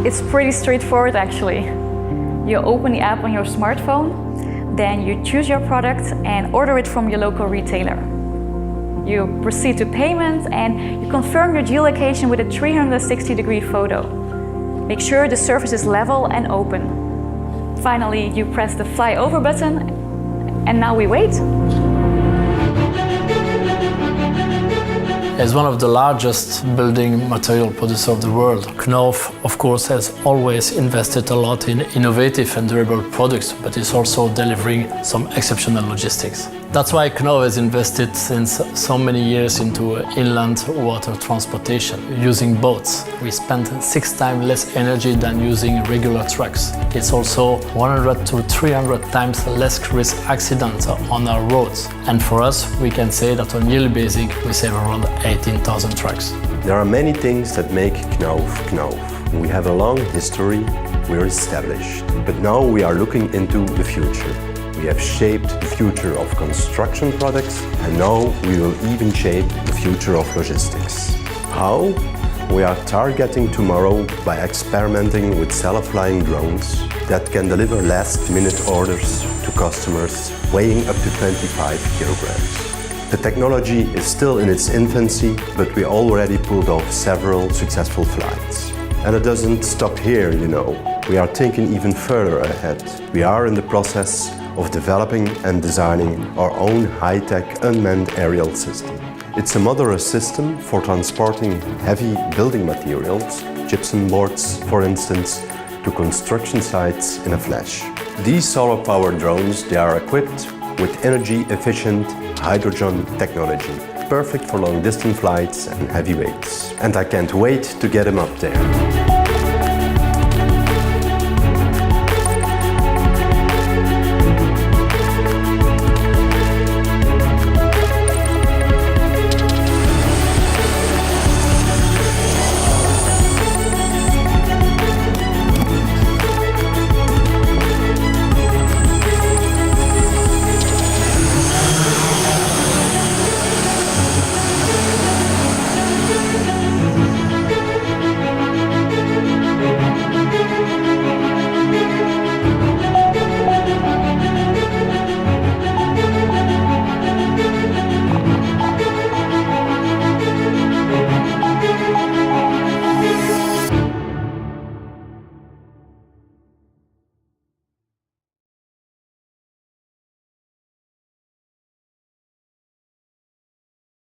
It's pretty straightforward actually. You open the app on your smartphone, then you choose your product and order it from your local retailer. You proceed to payment and you confirm your geolocation with a 360-degree photo. Make sure the surface is level and open. Finally, you press the fly over button and now we wait. As one of the largest building material producers of the world, Knauf, of course, has always invested a lot in innovative and durable products, but is also delivering some exceptional logistics. That's why Knauf has invested since so many years into inland water transportation, using boats. We spend 6 times less energy than using regular trucks. It's also 100 to 300 times less risk accidents on our roads. And for us, we can say that on yearly basis, we save around 18,000 trucks. There are many things that make Knauf Knauf. We have a long history, we're established. But now we are looking into the future. We have shaped the future of construction products and now we will even shape the future of logistics. How? We are targeting tomorrow by experimenting with self-flying drones that can deliver last-minute orders to customers weighing up to 25 kilograms. The technology is still in its infancy, but we already pulled off several successful flights. And it doesn't stop here, you know. We are thinking even further ahead. We are in the process of developing and designing our own high-tech unmanned aerial system. It's a modular system for transporting heavy building materials, gypsum boards, for instance, to construction sites in a flash. These solar-powered drones, they are equipped with energy-efficient hydrogen technology, perfect for long-distance flights and heavy weights. And I can't wait to get them up there.